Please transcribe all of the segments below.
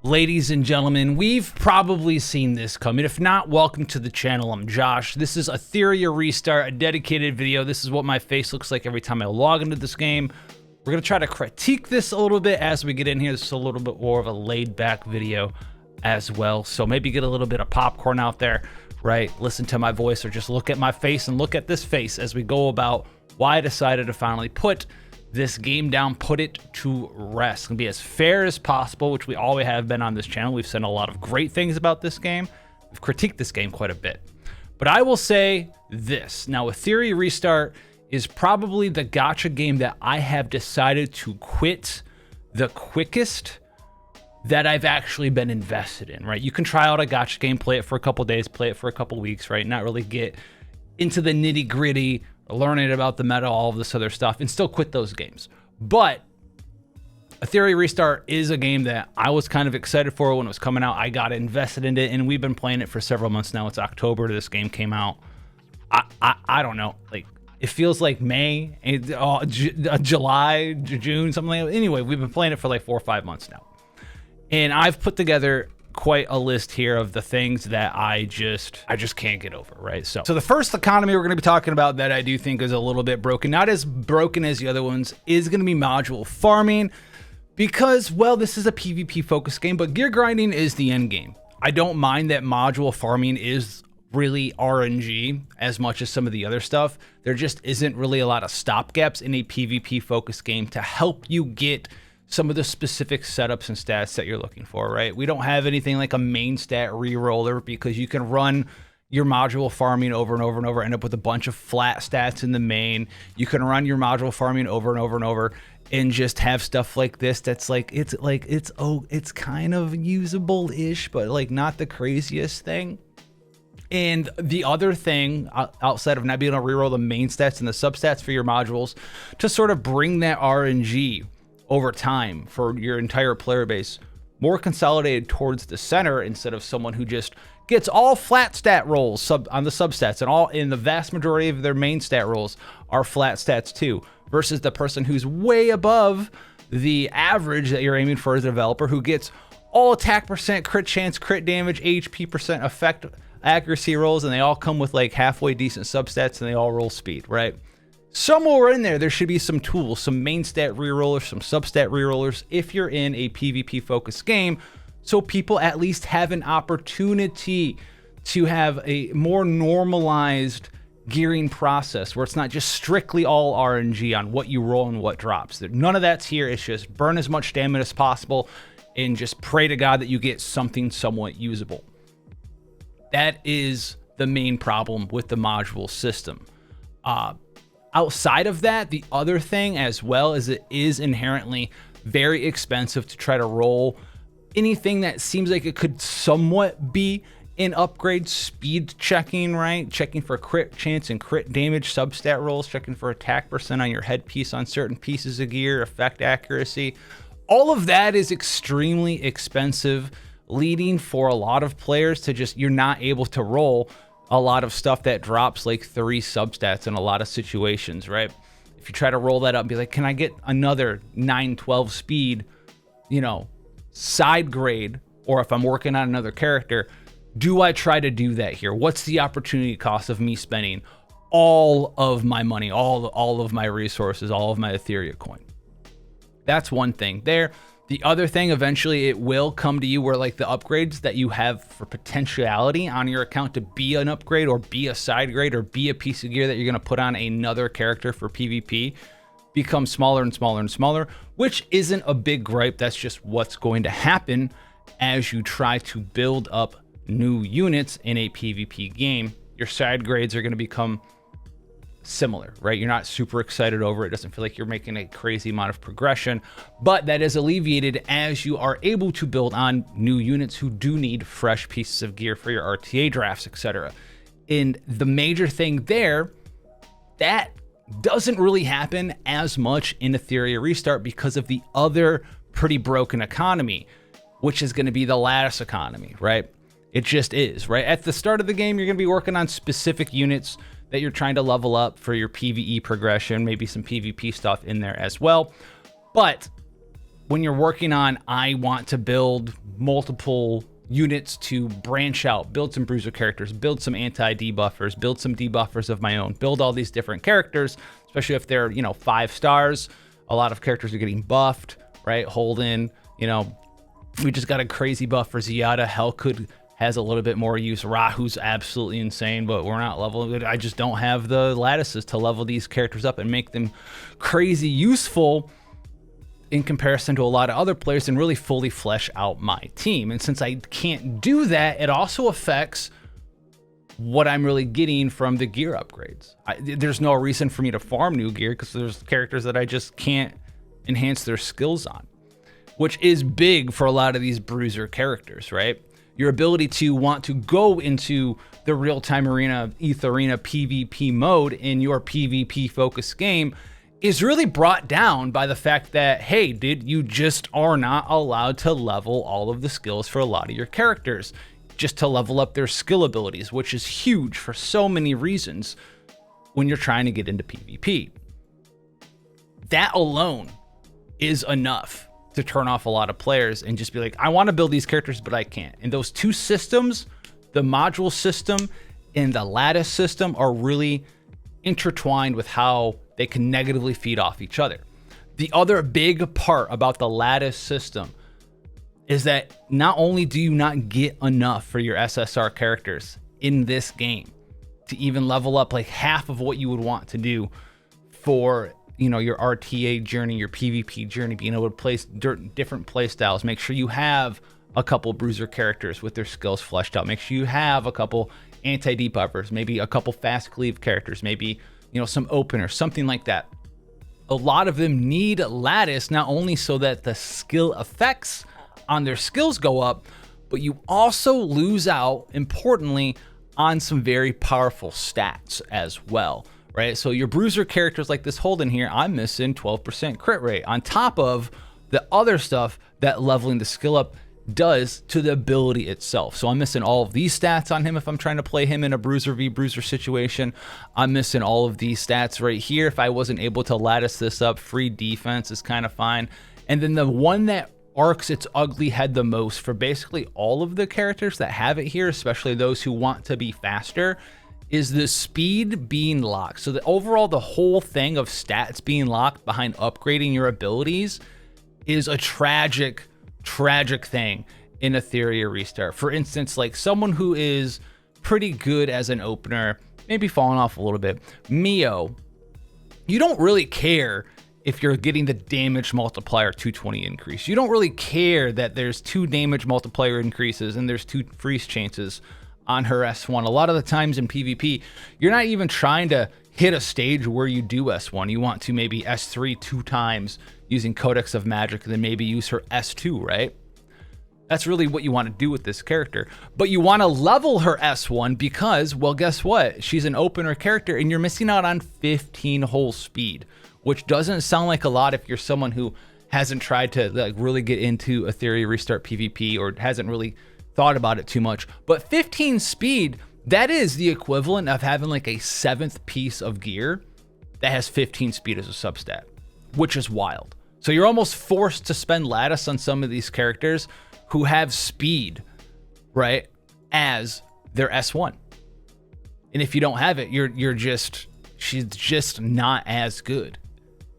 Ladies and gentlemen, we've probably seen this coming. If not, welcome to the channel. I'm Josh. This is Etheria Restart, a dedicated video. This is what my face looks like every time I log into this game. We're going to try to critique this a little bit as we get in here. This is a little bit more of a laid-back video as well. So maybe get a little bit of popcorn out there, right? Listen to my voice or just look at my face and look at this face as we go about why I decided to finally put this game down, put it to rest. It's gonna be as fair as possible, which we always have been on this channel. We've said a lot of great things about this game. We've critiqued this game quite a bit. But I will say this. Now, Etheria Restart is probably the gacha game that I have decided to quit the quickest that I've actually been invested in, right? You can try out a gacha game, play it for a couple days, play it for a couple weeks, right? Not really get into the nitty gritty, learning about the meta, all of this other stuff, and still quit those games. But Etheria Restart is a game that I was kind of excited for when it was coming out. I got invested in it, and we've been playing it for several months now. It's October, this game came out. I don't know, like, it feels like May, July, June, something like that. Anyway, we've been playing it for like 4 or 5 months now. And I've put together quite a list here of the things that I just can't get over, right? So the first economy we're going to be talking about that I do think is a little bit broken, not as broken as the other ones, is going to be module farming, because, well, this is a PvP focused game, but gear grinding is the end game. I don't mind that module farming is really RNG as much as some of the other stuff. There just isn't really a lot of stopgaps in a PvP focused game to help you get some of the specific setups and stats that you're looking for, right? We don't have anything like a main stat reroller, because you can run your module farming over and over and over, end up with a bunch of flat stats in the main. You can run your module farming over and over and over and just have stuff like this that's like, it's kind of usable-ish, but like not the craziest thing. And the other thing, outside of not being able to reroll the main stats and the substats for your modules, to sort of bring that RNG over time for your entire player base more consolidated towards the center, instead of someone who just gets all flat stat rolls on the substats, and all in the vast majority of their main stat rolls are flat stats too, versus the person who's way above the average that you're aiming for as a developer, who gets all attack percent, crit chance, crit damage, HP percent, effect accuracy rolls, and they all come with like halfway decent substats, and they all roll speed, right? Somewhere in there should be some tools, some main stat rerollers, some substat rerollers if you're in a PvP focused game, so people at least have an opportunity to have a more normalized gearing process where it's not just strictly all RNG on what you roll and what drops. None of that's here. It's just burn as much damage as possible and just pray to God that you get something somewhat usable. That is the main problem with the module system. Outside of that, the other thing as well is it is inherently very expensive to try to roll anything that seems like it could somewhat be an upgrade. Speed checking, right? Checking for crit chance and crit damage substat rolls, checking for attack percent on your headpiece on certain pieces of gear, effect accuracy. All of that is extremely expensive, leading for a lot of players to just, you're not able to roll a lot of stuff that drops like 3 substats in a lot of situations, right? If you try to roll that up and be like, can I get another 9-12 speed, you know, side grade, or if I'm working on another character, do I try to do that here? What's the opportunity cost of me spending all of my money, all of my resources, all of my Etheria coin? That's one thing there. The other thing, eventually it will come to you where like the upgrades that you have for potentiality on your account to be an upgrade or be a side grade or be a piece of gear that you're going to put on another character for PvP become smaller and smaller and smaller, which isn't a big gripe. That's just what's going to happen as you try to build up new units in a PvP game. Your side grades are going to become similar, right? You're not super excited over it. It doesn't feel like you're making a crazy amount of progression, but that is alleviated as you are able to build on new units who do need fresh pieces of gear for your RTA drafts, etc. And the major thing there, that doesn't really happen as much in Etheria Restart because of the other pretty broken economy, which is going to be the Lattice economy, right? It just is, right? At the start of the game, you're going to be working on specific units that you're trying to level up for your PvE progression, maybe some PvP stuff in there as well. But when you're working on, I want to build multiple units to branch out, build some bruiser characters, build some anti-debuffers, build some debuffers of my own, build all these different characters, especially if they're, 5 stars. A lot of characters are getting buffed, right? Holden, we just got a crazy buff for Zenyatta. Hellcould has a little bit more use. Rahu's absolutely insane, but we're not leveling. I just don't have the lattices to level these characters up and make them crazy useful in comparison to a lot of other players and really fully flesh out my team. And since I can't do that, it also affects what I'm really getting from the gear upgrades. There's no reason for me to farm new gear because there's characters that I just can't enhance their skills on, which is big for a lot of these bruiser characters, right? Your ability to want to go into the real-time arena, Etheria PvP mode in your PvP focused game is really brought down by the fact that, hey, dude, you just are not allowed to level all of the skills for a lot of your characters, just to level up their skill abilities, which is huge for so many reasons when you're trying to get into PvP. That alone is enough to turn off a lot of players and just be like, I want to build these characters, but I can't. And those two systems, the module system and the lattice system, are really intertwined with how they can negatively feed off each other. The other big part about the lattice system is that not only do you not get enough for your SSR characters in this game to even level up like half of what you would want to do for your RTA journey, your PvP journey, being able to place different play styles, make sure you have a couple bruiser characters with their skills fleshed out, make sure you have a couple anti-debuffers, maybe a couple fast cleave characters, maybe some openers, something like that. A lot of them need lattice, not only so that the skill effects on their skills go up, but you also lose out, importantly, on some very powerful stats as well, right? So your bruiser characters like this Holden here, I'm missing 12% crit rate on top of the other stuff that leveling the skill up does to the ability itself. So I'm missing all of these stats on him if I'm trying to play him in a bruiser v bruiser situation. I'm missing all of these stats right here if I wasn't able to lattice this up. Free defense is kind of fine. And then the one that arcs its ugly head the most for basically all of the characters that have it here, especially those who want to be faster, is the speed being locked. So the whole thing of stats being locked behind upgrading your abilities is a tragic thing in Etheria Restart. For instance, like someone who is pretty good as an opener, maybe falling off a little bit, Mio, you don't really care if you're getting the damage multiplier 220 increase. You don't really care that there's 2 damage multiplier increases and there's 2 freeze chances on her S1. A lot of the times in PvP, you're not even trying to hit a stage where you do S1. You want to maybe S3 2 times using Codex of Magic and then maybe use her S2, right? That's really what you want to do with this character. But you want to level her S1 because, well, guess what? She's an opener character and you're missing out on 15 whole speed, which doesn't sound like a lot if you're someone who hasn't tried to like really get into Etheria Restart PvP or hasn't really thought about it too much. But 15 speed, that is the equivalent of having like a 7th piece of gear that has 15 speed as a substat, which is wild. So you're almost forced to spend lattice on some of these characters who have speed, right, as their S1. And if you don't have it, she's just not as good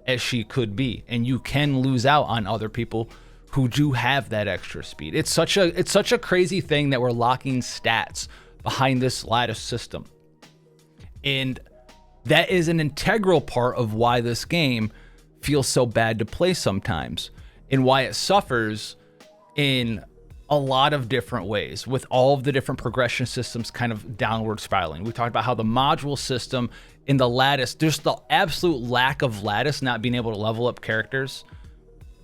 as she could be, and you can lose out on other people who do have that extra speed. It's such a crazy thing that we're locking stats behind this lattice system, and that is an integral part of why this game feels so bad to play sometimes, and why it suffers in a lot of different ways with all of the different progression systems kind of downward spiraling. We talked about how the module system in the lattice, there's the absolute lack of lattice, not being able to level up characters,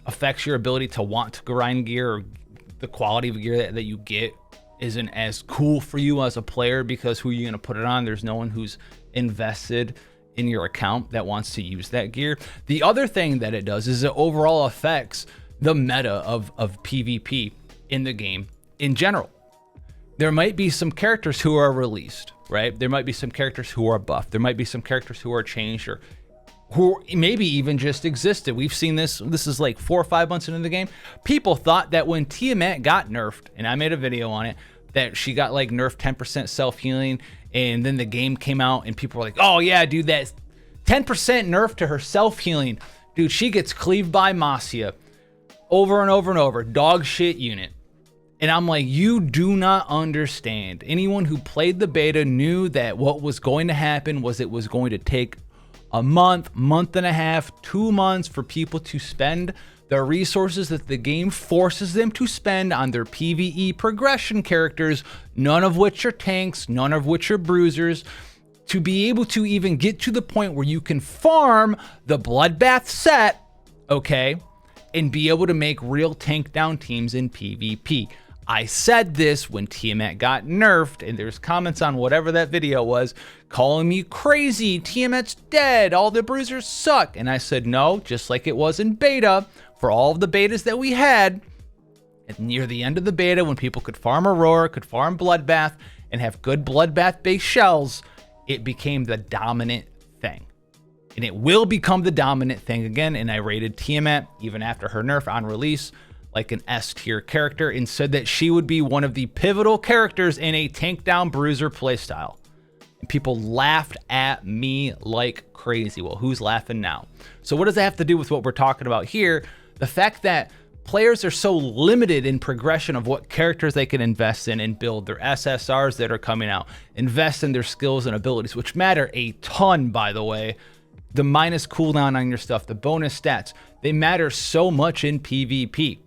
affects your ability to want to grind gear, or the quality of gear that you get isn't as cool for you as a player because who are you going to put it on? There's no one who's invested in your account that wants to use that gear. The other thing that it does is it overall affects the meta of PvP in the game in general. There might be some characters who are released, right? There might be some characters who are buffed. There might be some characters who are changed who maybe even just existed. We've seen this. This is like 4 or 5 months into the game. People thought that when Tiamat got nerfed, and I made a video on it, that she got like nerfed 10% self-healing, and then the game came out and people were like, oh yeah, dude, that's 10% nerf to her self-healing. Dude, she gets cleaved by Masya over and over and over. Dog shit unit. And I'm like, you do not understand. Anyone who played the beta knew that what was going to happen was it was going to take a month, month and a half, 2 months for people to spend the resources that the game forces them to spend on their PvE progression characters, none of which are tanks, none of which are bruisers, to be able to even get to the point where you can farm the Bloodbath set, okay, and be able to make real tank down teams in PvP. I said this when Tiamat got nerfed, and there's comments on whatever that video was calling me crazy. Tiamat's dead. All the bruisers suck. And I said, no, just like it was in beta, for all of the betas that we had, and near the end of the beta, when people could farm Aurora, could farm Bloodbath, and have good Bloodbath-based shells, it became the dominant thing. And it will become the dominant thing again. And I rated Tiamat, even after her nerf on release, like an S tier character, and said that she would be one of the pivotal characters in a tank down bruiser playstyle. And people laughed at me like crazy. Well, who's laughing now? So what does that have to do with what we're talking about here? The fact that players are so limited in progression of what characters they can invest in and build, their SSRs that are coming out, invest in their skills and abilities, which matter a ton, by the way. The minus cooldown on your stuff, the bonus stats, they matter so much in PvP.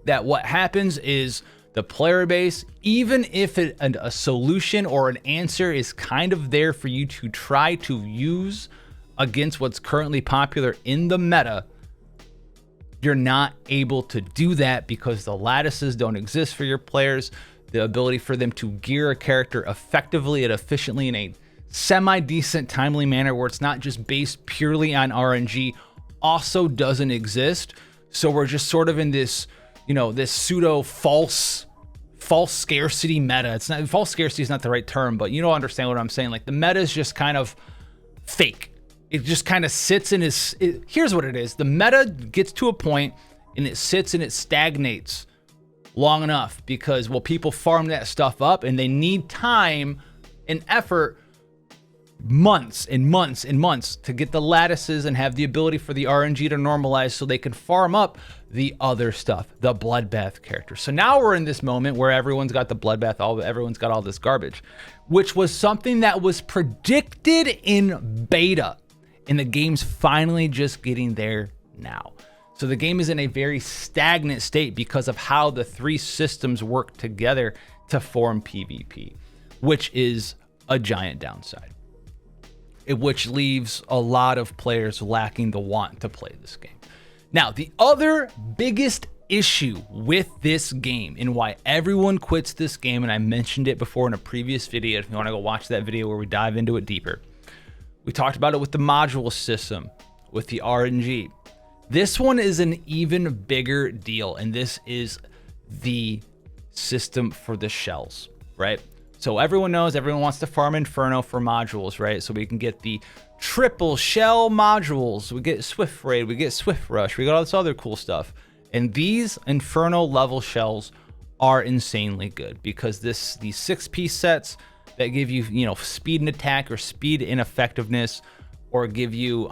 That what happens is the player base, even if a solution or an answer is kind of there for you to try to use against what's currently popular in the meta, you're not able to do that because the lattices don't exist for your players. The ability for them to gear a character effectively and efficiently in a semi-decent, timely manner where it's not just based purely on RNG also doesn't exist. So we're just sort of in this, you know, this pseudo false scarcity meta. It's not, false scarcity is not the right term, but you don't understand what I'm saying. Like the meta is just kind of fake. It just kind of sits in his, here's what it is. The meta gets to a point and it sits and it stagnates long enough because, well, people farm that stuff up and they need time and effort, months and months and months to get the lattices and have the ability for the RNG to normalize so they can farm up the other stuff, the Bloodbath characters. So now we're in this moment where everyone's got the Bloodbath, everyone's got all this garbage, which was something that was predicted in beta. And the game's finally just getting there now. So the game is in a very stagnant state because of how the three systems work together to form PvP, which is a giant downside. Which leaves a lot of players lacking the want to play this game. Now, the other biggest issue with this game and why everyone quits this game, and I mentioned it before in a previous video, if you want to go watch that video where we dive into it deeper. We talked about it with the module system, with the RNG. This one is an even bigger deal, and this is the system for the shells, right? So everyone knows, everyone wants to farm Inferno for modules, right? So we can get the triple shell modules. We get Swift Raid, we get Swift Rush, we got all this other cool stuff. And these Inferno level shells are insanely good because these 6-piece sets that give you, you know, speed and attack or speed and effectiveness, or give you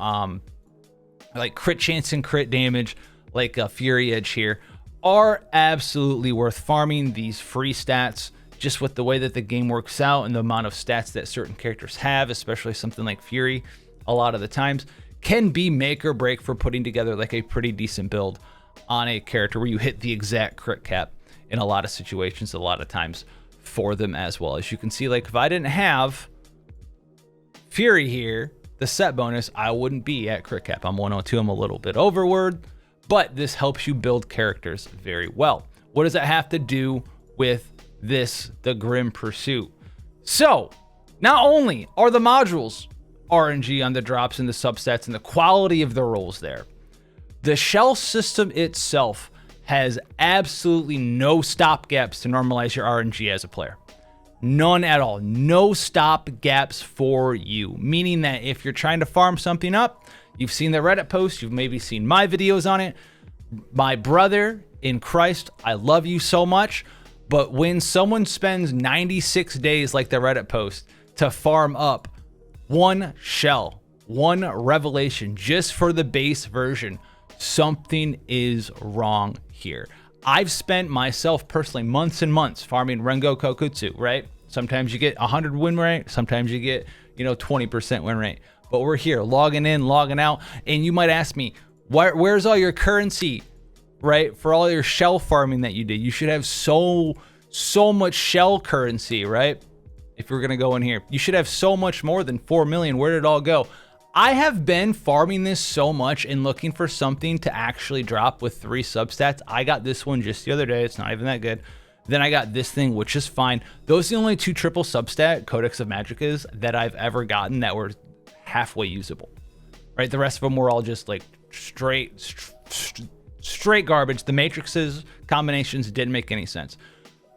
like crit chance and crit damage, like a Fury Edge here, are absolutely worth farming. These free stats, just with the way that the game works out and the amount of stats that certain characters have, especially something like Fury, a lot of the times can be make or break for putting together like a pretty decent build on a character where you hit the exact crit cap in a lot of situations, a lot of times for them as well. As you can see, like if I didn't have Fury here, the set bonus, I wouldn't be at crit cap. I'm 102, I'm a little bit overward, but this helps you build characters very well. What does that have to do with this, the Grim Pursuit? So not only are the modules RNG on the drops and the subsets and the quality of the rolls there, the shell system itself has absolutely no stopgaps to normalize your RNG as a player. None at all. No stop gaps for you. Meaning that if you're trying to farm something up, you've seen the Reddit post, you've maybe seen my videos on it. My brother in Christ, I love you so much. But when someone spends 96 days like the Reddit post to farm up one shell, one revelation just for the base version, something is wrong here. I've spent myself personally months and months farming Rengo Kokutsu, right? Sometimes you get 100 win rate, sometimes you get, 20% win rate. But we're here logging in, logging out, and you might ask me, where's all your currency, right? For all your shell farming that you did. You should have so much shell currency, right? If we're gonna go in here, you should have so much more than 4 million. Where did it all go? I have been farming this so much and looking for something to actually drop with 3 substats. I got this one just the other day. It's not even that good. Then I got this thing, which is fine. Those are the only 2 triple substat Codex of Magickas that I've ever gotten that were halfway usable, right? The rest of them were all just like straight garbage. The matrices combinations didn't make any sense.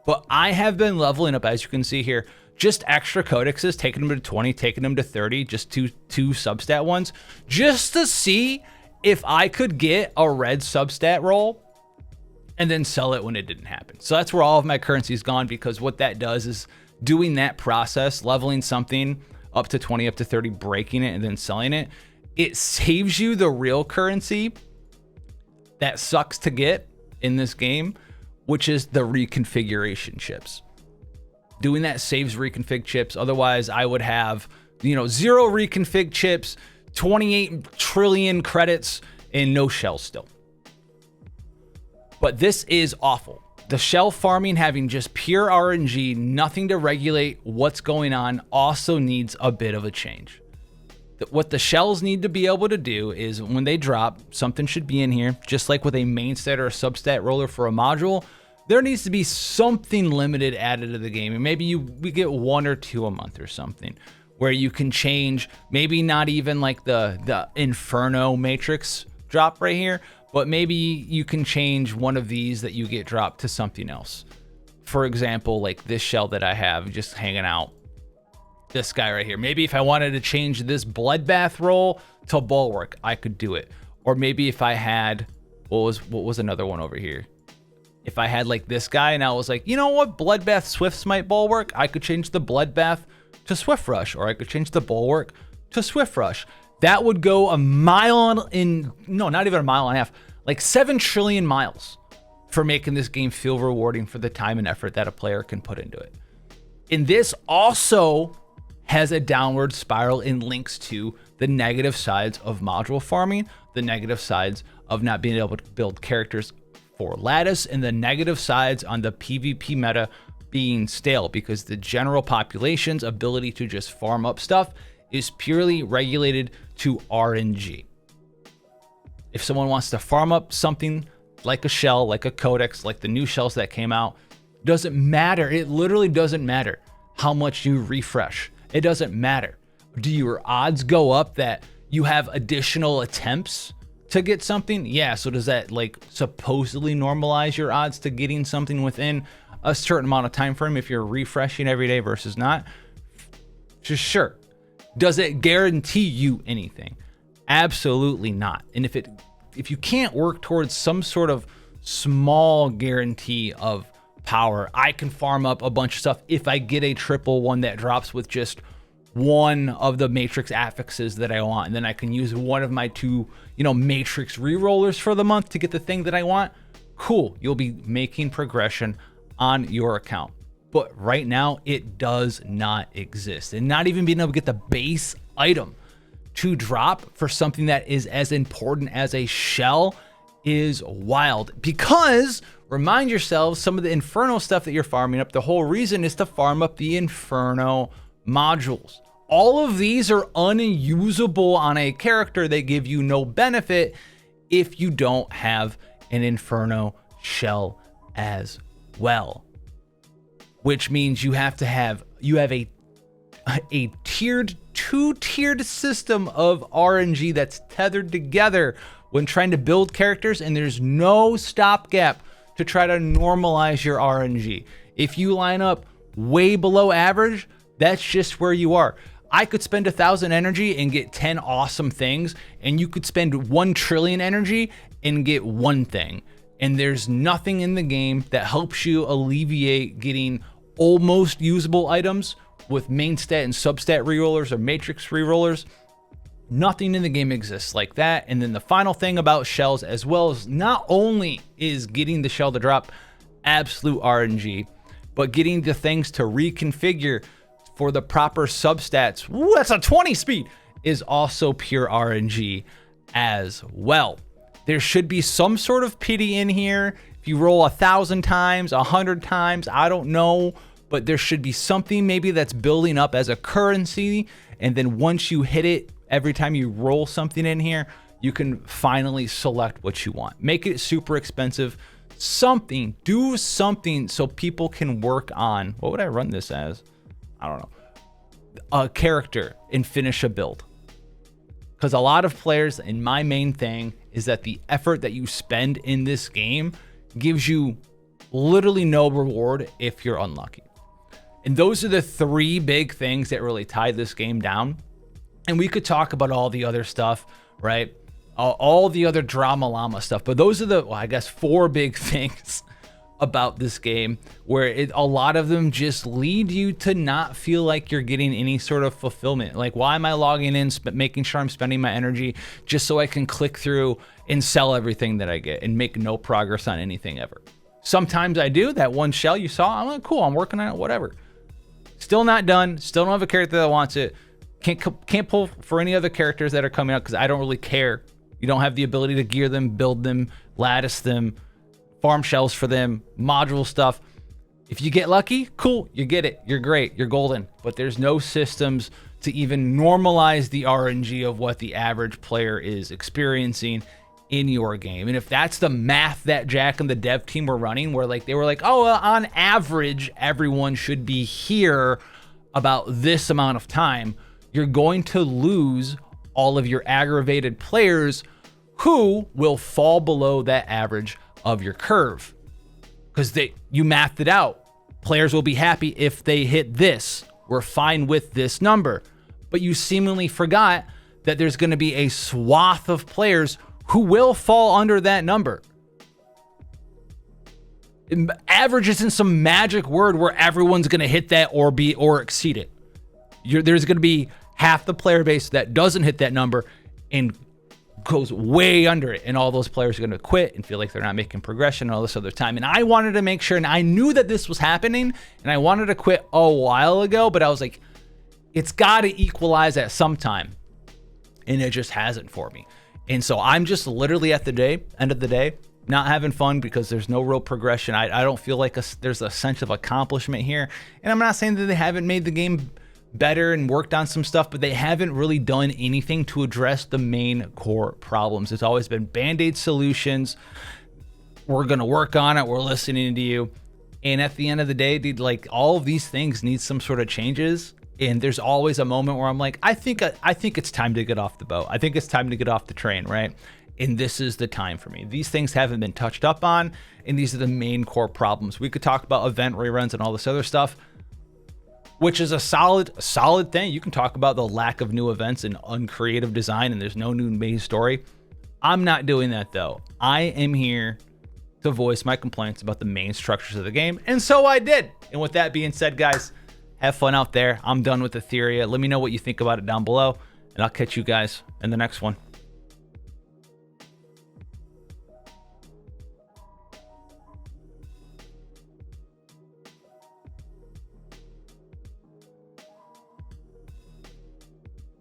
But I have been leveling up, as you can see here, just extra codexes, taking them to 20, taking them to 30, just two substat ones, just to see if I could get a red substat roll and then sell it when it didn't happen. So that's where all of my currency's gone, because what that does is doing that process, leveling something up to 20, up to 30, breaking it, and then selling it, it saves you the real currency that sucks to get in this game, which is the reconfiguration chips. Doing that saves reconfig chips. Otherwise, I would have, 0 reconfig chips, 28 trillion credits, and no shells still. But this is awful. The shell farming, having just pure RNG, nothing to regulate what's going on, also needs a bit of a change. What the shells need to be able to do is when they drop, something should be in here, just like with a main stat or a substat roller for a module. There needs to be something limited added to the game, and maybe we get 1 or 2 a month or something, where you can change, maybe not even like the Inferno Matrix drop right here, but maybe you can change one of these that you get dropped to something else. For example, like this shell that I have just hanging out, this guy right here. Maybe if I wanted to change this Bloodbath roll to Bulwark, I could do it. Or maybe if I had, what was another one over here? If I had like this guy and I was like, you know what, Bloodbath Swift Smite Bulwark, I could change the Bloodbath to Swift Rush, or I could change the Bulwark to Swift Rush. That would go a mile no, not even a mile and a half, like 7 trillion miles for making this game feel rewarding for the time and effort that a player can put into it. And this also has a downward spiral and links to the negative sides of module farming, the negative sides of not being able to build characters for Lattice, and the negative sides on the PvP meta being stale, because the general population's ability to just farm up stuff is purely regulated to RNG. If someone wants to farm up something like a shell, like a codex, like the new shells that came out, doesn't matter. It literally doesn't matter how much you refresh. It doesn't matter. Do your odds go up that you have additional attempts to get something? Yeah, so does that like supposedly normalize your odds to getting something within a certain amount of time frame if you're refreshing every day versus not? Just sure. Does it guarantee you anything? Absolutely not. And if you can't work towards some sort of small guarantee of power, I can farm up a bunch of stuff if I get a triple one that drops with just one of the matrix affixes that I want, and then I can use one of my 2, matrix rerollers for the month to get the thing that I want. Cool, you'll be making progression on your account. But right now, it does not exist. And not even being able to get the base item to drop for something that is as important as a shell is wild. Because, remind yourselves, some of the Inferno stuff that you're farming up, the whole reason is to farm up the Inferno modules. All of these are unusable on a character. They give you no benefit if you don't have an Inferno shell as well. Which means you have a tiered, 2-tiered system of RNG that's tethered together when trying to build characters, and there's no stopgap to try to normalize your RNG. If you line up way below average, that's just where you are. I could spend 1,000 energy and get 10 awesome things, and you could spend 1 trillion energy and get 1 thing. And there's nothing in the game that helps you alleviate getting almost usable items with main stat and substat rerollers or matrix rerollers. Nothing in the game exists like that. And then the final thing about shells, as well as not only is getting the shell to drop absolute RNG, but getting the things to reconfigure for the proper substats, ooh, that's a 20 speed, is also pure RNG as well. There should be some sort of pity in here. If you roll 1,000 times, 100 times, I don't know, but there should be something maybe that's building up as a currency. And then once you hit it, every time you roll something in here, you can finally select what you want. Make it super expensive. Something, do something so people can work on, what would I run this as? I don't know, a character and finish a build. Because a lot of players, and my main thing is that the effort that you spend in this game gives you literally no reward if you're unlucky. And those are the 3 big things that really tie this game down. And we could talk about all the other stuff, right? All the other drama llama stuff, but those are the, well, I guess 4 big things about this game, where a lot of them just lead you to not feel like you're getting any sort of fulfillment. Like, why am I logging in, making sure I'm spending my energy just so I can click through and sell everything that I get and make no progress on anything ever? Sometimes I do. That 1 shell you saw, I'm like, cool, I'm working on it, whatever. Still not done. Still don't have a character that wants it. Can't pull for any other characters that are coming out because I don't really care. You don't have the ability to gear them, build them, lattice them, farm shells for them, module stuff. If you get lucky, cool, you get it. You're great, you're golden. But there's no systems to even normalize the RNG of what the average player is experiencing in your game. And if that's the math that Jack and the dev team were running, where like they were like, oh, well, on average, everyone should be here about this amount of time, you're going to lose all of your aggravated players who will fall below that average of your curve, because you mathed it out. Players will be happy if they hit this. We're fine with this number. But you seemingly forgot that there's going to be a swath of players who will fall under that number. Average isn't some magic word where everyone's going to hit that or exceed it. There's going to be half the player base that doesn't hit that number and goes way under it, and all those players are going to quit and feel like they're not making progression all this other time. And I wanted to make sure, and I knew that this was happening, and I wanted to quit a while ago, but I was like, it's got to equalize at some time, and it just hasn't for me. And so I'm just literally at the end of the day not having fun because there's no real progression. I don't feel like there's a sense of accomplishment here. And I'm not saying that they haven't made the game better and worked on some stuff, but they haven't really done anything to address the main core problems. It's always been band-aid solutions. We're going to work on it. We're listening to you. And at the end of the day, dude, like, all of these things need some sort of changes. And there's always a moment where I'm like, I think it's time to get off the boat. I think it's time to get off the train, right? And this is the time for me. These things haven't been touched up on, and these are the main core problems. We could talk about event reruns and all this other stuff, which is a solid thing. You can talk about the lack of new events and uncreative design, and there's no new main story. I'm not doing that, though. I am here to voice my complaints about the main structures of the game, and so I did. And with that being said, guys, have fun out there. I'm done with Etheria. Let me know what you think about it down below, and I'll catch you guys in the next one.